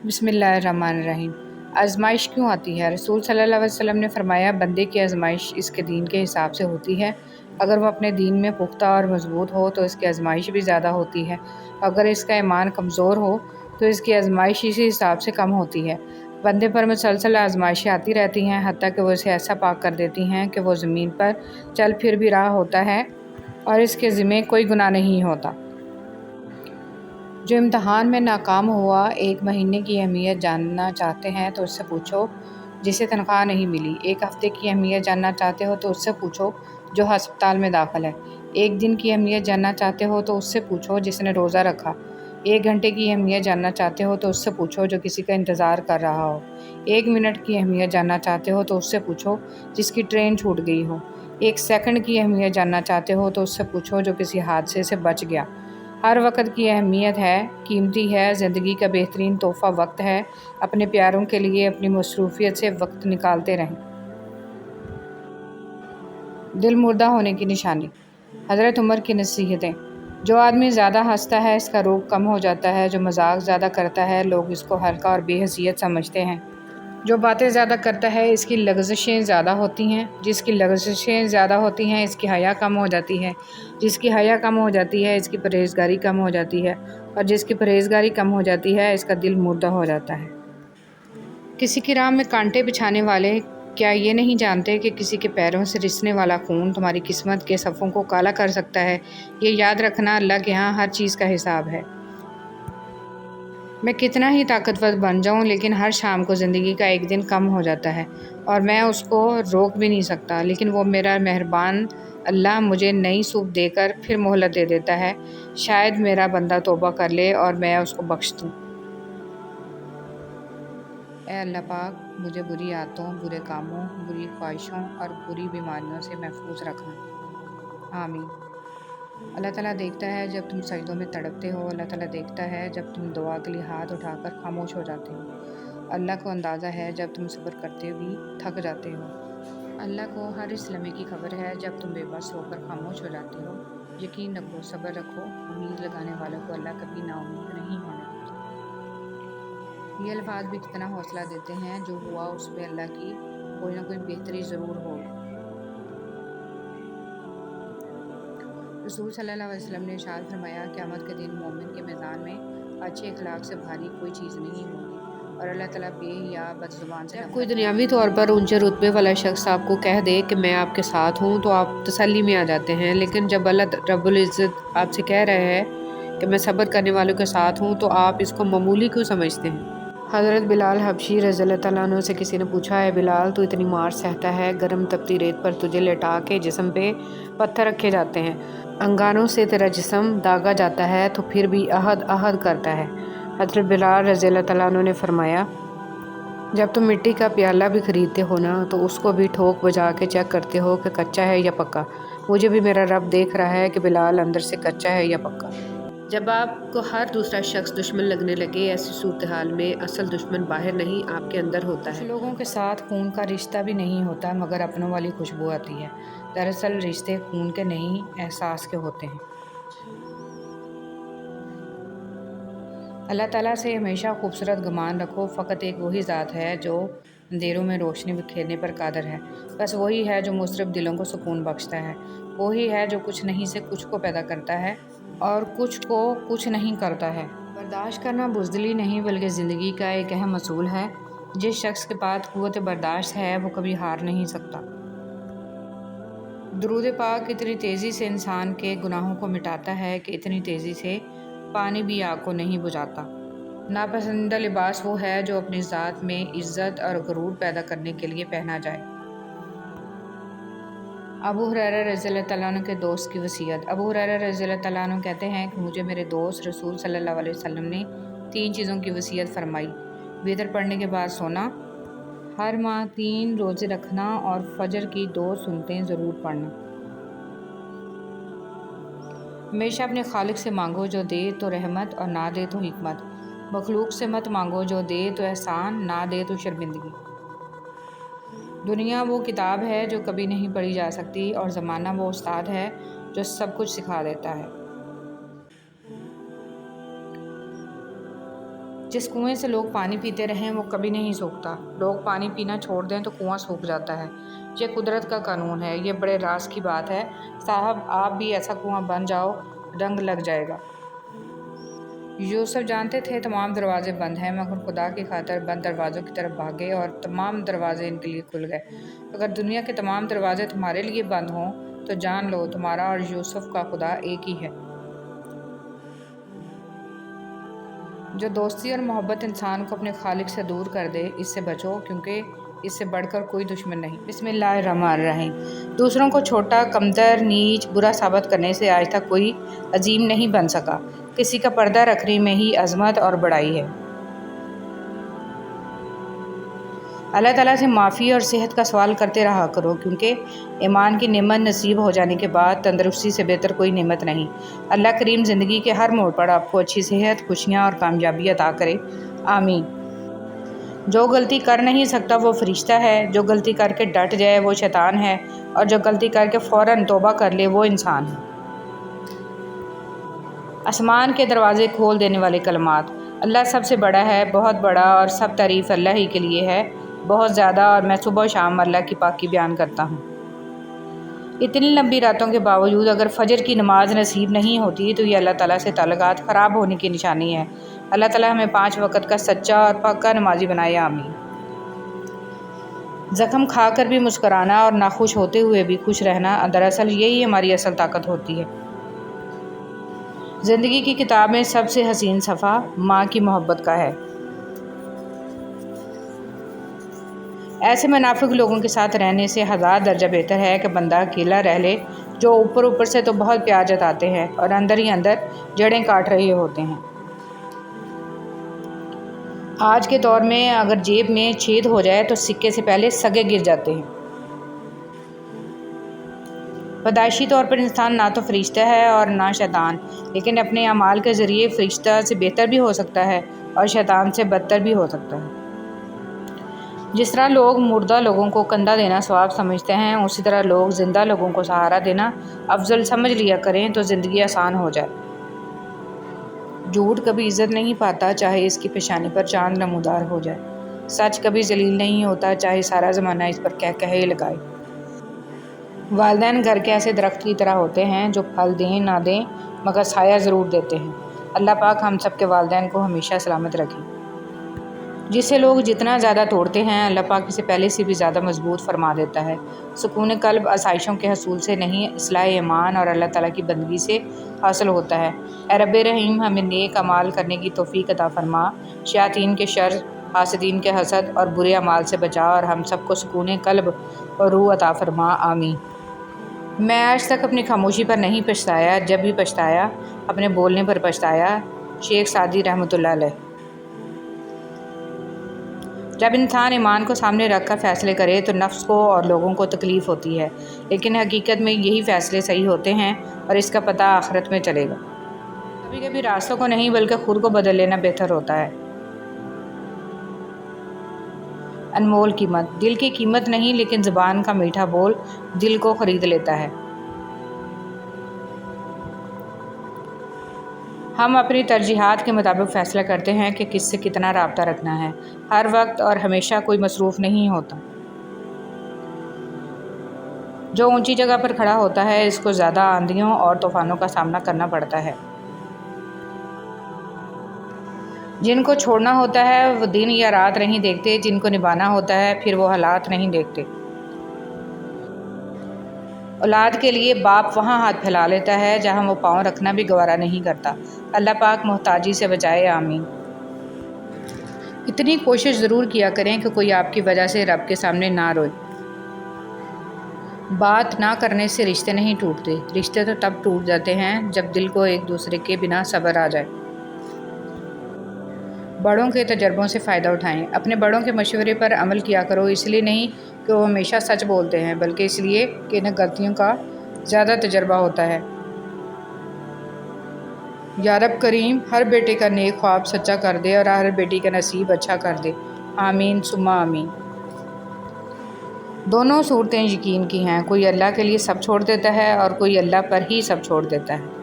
بسم اللہ الرحمن الرحیم۔ آزمائش کیوں آتی ہے؟ رسول صلی اللہ علیہ وسلم نے فرمایا، بندے کی آزمائش اس کے دین کے حساب سے ہوتی ہے۔ اگر وہ اپنے دین میں پختہ اور مضبوط ہو تو اس کی آزمائش بھی زیادہ ہوتی ہے، اگر اس کا ایمان کمزور ہو تو اس کی آزمائش اسی حساب سے کم ہوتی ہے۔ بندے پر مسلسل آزمائشیں آتی رہتی ہیں، حتیٰ کہ وہ اسے ایسا پاک کر دیتی ہیں کہ وہ زمین پر چل پھر بھی رہا ہوتا ہے اور اس کے ذمے کوئی گناہ نہیں ہوتا۔ جو امتحان میں ناکام ہوا، 1 مہینے کی اہمیت جاننا چاہتے ہیں تو اس سے پوچھو جسے تنخواہ نہیں ملی۔ 1 ہفتے کی اہمیت جاننا چاہتے ہو تو اس سے پوچھو جو ہسپتال میں داخل ہے۔ 1 دن کی اہمیت جاننا چاہتے ہو تو اس سے پوچھو جس نے روزہ رکھا۔ 1 گھنٹے کی اہمیت جاننا چاہتے ہو تو اس سے پوچھو جو کسی کا انتظار کر رہا ہو۔ 1 منٹ کی اہمیت جاننا چاہتے ہو تو اس سے پوچھو جس کی ٹرین چھوٹ گئی ہو۔ 1 سیکنڈ کی اہمیت جاننا چاہتے ہو تو اس سے پوچھو جو کسی حادثے سے بچ گیا۔ ہر وقت کی اہمیت ہے، قیمتی ہے۔ زندگی کا بہترین تحفہ وقت ہے۔ اپنے پیاروں کے لیے اپنی مصروفیت سے وقت نکالتے رہیں۔ دل مردہ ہونے کی نشانی۔ حضرت عمر کی نصیحتیں۔ جو آدمی زیادہ ہنستا ہے اس کا روب کم ہو جاتا ہے، جو مذاق زیادہ کرتا ہے لوگ اس کو ہلکا اور بے حیثیت سمجھتے ہیں، جو باتیں زیادہ کرتا ہے اس کی لغزشیں زیادہ ہوتی ہیں، جس کی لغزشیں زیادہ ہوتی ہیں اس کی حیا کم ہو جاتی ہے، جس کی حیا کم ہو جاتی ہے اس کی پرہیزگاری کم ہو جاتی ہے، اور جس کی پرہیزگاری کم ہو جاتی ہے اس کا دل مردہ ہو جاتا ہے۔ کسی کی راہ میں کانٹے بچھانے والے کیا یہ نہیں جانتے کہ کسی کے پیروں سے رسنے والا خون تمہاری قسمت کے صفوں کو کالا کر سکتا ہے؟ یہ یاد رکھنا، اللہ کے ہاں ہر چیز کا حساب ہے۔ میں کتنا ہی طاقتور بن جاؤں لیکن ہر شام کو زندگی کا 1 دن کم ہو جاتا ہے اور میں اس کو روک بھی نہیں سکتا، لیکن وہ میرا مہربان اللہ مجھے نئی صبح دے کر پھر مہلت دے دیتا ہے۔ شاید میرا بندہ توبہ کر لے اور میں اس کو بخش دوں۔ اے اللہ پاک، مجھے بری عادتوں، برے کاموں، بری خواہشوں اور بری بیماریوں سے محفوظ رکھنا۔ آمین۔ اللہ تعالیٰ دیکھتا ہے جب تم سجدوں میں تڑپتے ہو، اللہ تعالیٰ دیکھتا ہے جب تم دعا کے لیے ہاتھ اٹھا کر خاموش ہو جاتے ہو۔ اللہ کو اندازہ ہے جب تم صبر کرتے بھی تھک جاتے ہو۔ اللہ کو ہر اس لمحے کی خبر ہے جب تم بے بس ہو کر خاموش ہو جاتے ہو۔ یقین رکھو، صبر رکھو، امید لگانے والوں کو اللہ کبھی نا امید نہیں ہونے دیتا۔ یہ الفاظ بھی کتنا حوصلہ دیتے ہیں، جو ہوا اس میں اللہ کی کوئی نہ کوئی بہتری ضرور ہوگی۔ رسول صلی اللہ علیہ وسلم نے ارشاد فرمایا، قیامت کے دن مومن کے میزان میں اچھے اخلاق سے بھاری کوئی چیز نہیں ہوگی اور اللہ تعالیٰ بے حیا بد زبان سے کوئی دنیاوی طور پر اونچے رتبے والا شخص آپ کو کہہ دے کہ میں آپ کے ساتھ ہوں تو آپ تسلی میں آ جاتے ہیں، لیکن جب اللہ رب العزت آپ سے کہہ رہے ہیں کہ میں صبر کرنے والوں کے ساتھ ہوں تو آپ اس کو معمولی کیوں سمجھتے ہیں؟ حضرت بلال حبشی رضی اللہ تعالیٰ عنہ سے کسی نے پوچھا، اے بلال، تو اتنی مار سہتا ہے، گرم تپتی ریت پر تجھے لٹا کے جسم پہ پتھر رکھے جاتے ہیں، انگاروں سے تیرا جسم داغا جاتا ہے تو پھر بھی احد احد کرتا ہے۔ حضرت بلال رضی اللہ تعالیٰ عنہ نے فرمایا، جب تم مٹی کا پیالہ بھی خریدتے ہو نا تو اس کو بھی ٹھوک بجا کے چیک کرتے ہو کہ کچا ہے یا پکا۔ مجھے بھی میرا رب دیکھ رہا ہے کہ بلال اندر سے کچا ہے یا پکا۔ جب آپ کو ہر دوسرا شخص دشمن لگنے لگے، ایسی صورتحال میں اصل دشمن باہر نہیں آپ کے اندر ہوتا ہے۔ کچھ لوگوں کے ساتھ خون کا رشتہ بھی نہیں ہوتا مگر اپنوں والی خوشبو آتی ہے۔ دراصل رشتے خون کے نہیں، احساس کے ہوتے ہیں۔ اللہ تعالیٰ سے ہمیشہ خوبصورت گمان رکھو، فقط ایک وہی ذات ہے جو اندھیروں میں روشنی بکھیرنے پر قادر ہے، بس وہی ہے جو مضطرب دلوں کو سکون بخشتا ہے، وہی ہے جو کچھ نہیں سے کچھ کو پیدا کرتا ہے اور کچھ کو کچھ نہیں کرتا ہے۔ برداشت کرنا بزدلی نہیں بلکہ زندگی کا ایک اہم اصول ہے۔ جس شخص کے پاس قوت برداشت ہے وہ کبھی ہار نہیں سکتا۔ درود پاک اتنی تیزی سے انسان کے گناہوں کو مٹاتا ہے کہ اتنی تیزی سے پانی بھی آگ کو نہیں بجھاتا۔ ناپسندیدہ لباس وہ ہے جو اپنی ذات میں عزت اور غرور پیدا کرنے کے لیے پہنا جائے۔ ابو ہریرہ رضی اللہ تعالیٰ عنہ کے دوست کی وصیت۔ ابو ہریرہ رضی اللہ تعالیٰ عنہ کہتے ہیں کہ مجھے میرے دوست رسول صلی اللہ علیہ وسلم نے 3 چیزوں کی وصیت فرمائی: وتر پڑھنے کے بعد سونا، ہر ماہ 3 روزے رکھنا اور فجر کی 2 سنتیں ضرور پڑھنا۔ ہمیشہ اپنے خالق سے مانگو جو دے تو رحمت اور نہ دے تو حکمت، مخلوق سے مت مانگو جو دے تو احسان، نہ دے تو شرمندگی۔ دنیا وہ کتاب ہے جو کبھی نہیں پڑھی جا سکتی اور زمانہ وہ استاد ہے جو سب کچھ سکھا دیتا ہے۔ جس کنویں سے لوگ پانی پیتے رہیں وہ کبھی نہیں سوکھتا، لوگ پانی پینا چھوڑ دیں تو کنواں سوکھ جاتا ہے۔ یہ قدرت کا قانون ہے، یہ بڑے راز کی بات ہے۔ صاحب آپ بھی ایسا کنواں بن جاؤ، رنگ لگ جائے گا۔ یوسف جانتے تھے تمام دروازے بند ہیں، مگر خدا کی خاطر بند دروازوں کی طرف بھاگے اور تمام دروازے ان کے لیے کھل گئے۔ اگر دنیا کے تمام دروازے تمہارے لیے بند ہوں تو جان لو تمہارا اور یوسف کا خدا ایک ہی ہے۔ جو دوستی اور محبت انسان کو اپنے خالق سے دور کر دے، اس سے بچو، کیونکہ اس سے بڑھ کر کوئی دشمن نہیں۔ بسم اللہ الرحمن الرحیم۔ دوسروں کو چھوٹا، کمتر، نیچ، برا ثابت کرنے سے آج تک کوئی عظیم نہیں بن سکا۔ کسی کا پردہ رکھنے میں ہی عظمت اور بڑائی ہے۔ اللہ تعالیٰ سے معافی اور صحت کا سوال کرتے رہا کرو، کیونکہ ایمان کی نعمت نصیب ہو جانے کے بعد تندرستی سے بہتر کوئی نعمت نہیں۔ اللہ کریم زندگی کے ہر موڑ پر آپ کو اچھی صحت، خوشیاں اور کامیابی عطا کرے، آمین۔ جو غلطی کر نہیں سکتا وہ فرشتہ ہے، جو غلطی کر کے ڈٹ جائے وہ شیطان ہے، اور جو غلطی کر کے فوراً توبہ کر لے وہ انسان ہے۔ آسمان کے دروازے کھول دینے والے کلمات۔ اللہ سب سے بڑا ہے، بہت بڑا، اور سب تعریف اللہ ہی کے لیے ہے، بہت زیادہ، اور میں صبح و شام اللہ کی پاکی بیان کرتا ہوں۔ اتنی لمبی راتوں کے باوجود اگر فجر کی نماز نصیب نہیں ہوتی تو یہ اللہ تعالیٰ سے تعلقات خراب ہونے کی نشانی ہے۔ اللہ تعالیٰ ہمیں 5 وقت کا سچا اور پکا نمازی بنائے، آمین۔ زخم کھا کر بھی مسکرانا اور ناخوش ہوتے ہوئے بھی خوش رہنا، دراصل یہی ہماری اصل طاقت ہوتی ہے۔ زندگی کی کتاب میں سب سے حسین صفحہ ماں کی محبت کا ہے۔ ایسے منافق لوگوں کے ساتھ رہنے سے 1000 درجہ بہتر ہے کہ بندہ اکیلا رہ لے، جو اوپر سے تو بہت پیار جتاتے ہیں اور اندر ہی اندر جڑیں کاٹ رہے ہوتے ہیں۔ آج کے دور میں اگر جیب میں چھید ہو جائے تو سکے سے پہلے سگے گر جاتے ہیں۔ پیدائشی طور پر انسان نہ تو فرشتہ ہے اور نہ شیطان، لیکن اپنے اعمال کے ذریعے فرشتہ سے بہتر بھی ہو سکتا ہے اور شیطان سے بدتر بھی ہو سکتا ہے۔ جس طرح لوگ مردہ لوگوں کو کندھا دینا ثواب سمجھتے ہیں، اسی طرح لوگ زندہ لوگوں کو سہارا دینا افضل سمجھ لیا کریں تو زندگی آسان ہو جائے۔ جھوٹ کبھی عزت نہیں پاتا، چاہے اس کی پیشانی پر چاند نمودار ہو جائے۔ سچ کبھی ذلیل نہیں ہوتا، چاہے سارا زمانہ اس پر کہے لگائے۔ والدین گھر کے ایسے درخت کی طرح ہوتے ہیں جو پھل دیں نہ دیں مگر سایہ ضرور دیتے ہیں۔ اللہ پاک ہم سب کے والدین کو ہمیشہ سلامت رکھے۔ جسے لوگ جتنا زیادہ توڑتے ہیں اللہ پاک اسے پہلے سے بھی زیادہ مضبوط فرما دیتا ہے۔ سکون قلب آسائشوں کے حصول سے نہیں، اصلاح ایمان اور اللہ تعالیٰ کی بندگی سے حاصل ہوتا ہے۔ اے رب رحیم، ہمیں نیک اعمال کرنے کی توفیق عطا فرما، شیاطین کے شر، حاسدین کے حسد اور برے اعمال سے بچا، اور ہم سب کو سکون قلب اور روح عطا فرما، آمین۔ میں آج تک اپنی خاموشی پر نہیں پچھتایا، جب بھی پچھتایا اپنے بولنے پر پچھتایا۔ شیخ سعدی رحمۃ اللہ علیہ۔ جب انسان ایمان کو سامنے رکھ کر فیصلے کرے تو نفس کو اور لوگوں کو تکلیف ہوتی ہے، لیکن حقیقت میں یہی فیصلے صحیح ہوتے ہیں اور اس کا پتہ آخرت میں چلے گا۔ کبھی کبھی راستوں کو نہیں بلکہ خود کو بدل لینا بہتر ہوتا ہے۔ انمول قیمت۔ دل کی قیمت نہیں لیکن زبان کا میٹھا بول دل کو خرید لیتا ہے۔ ہم اپنی ترجیحات کے مطابق فیصلہ کرتے ہیں کہ کس سے کتنا رابطہ رکھنا ہے۔ ہر وقت اور ہمیشہ کوئی مصروف نہیں ہوتا۔ جو اونچی جگہ پر کھڑا ہوتا ہے اس کو زیادہ آندھیوں اور طوفانوں کا سامنا کرنا پڑتا ہے۔ جن کو چھوڑنا ہوتا ہے وہ دن یا رات نہیں دیکھتے، جن کو نبھانا ہوتا ہے پھر وہ حالات نہیں دیکھتے۔ اولاد کے لیے باپ وہاں ہاتھ پھیلا لیتا ہے جہاں وہ پاؤں رکھنا بھی گوارا نہیں کرتا۔ اللہ پاک محتاجی سے بچائے، آمین۔ اتنی کوشش ضرور کیا کریں کہ کوئی آپ کی وجہ سے رب کے سامنے نہ روئے۔ بات نہ کرنے سے رشتے نہیں ٹوٹتے، رشتے تو تب ٹوٹ جاتے ہیں جب دل کو ایک دوسرے کے بنا صبر آ جائے۔ بڑوں کے تجربوں سے فائدہ اٹھائیں۔ اپنے بڑوں کے مشورے پر عمل کیا کرو، اس لیے نہیں کہ وہ ہمیشہ سچ بولتے ہیں بلکہ اس لیے کہ انہیں غلطیوں کا زیادہ تجربہ ہوتا ہے۔ یا رب کریم ہر بیٹے کا نیک خواب سچا کر دے اور ہر بیٹی کا نصیب اچھا کر دے، آمین ثم آمین۔ دونوں صورتیں یقین کی ہیں، کوئی اللہ کے لیے سب چھوڑ دیتا ہے اور کوئی اللہ پر ہی سب چھوڑ دیتا ہے۔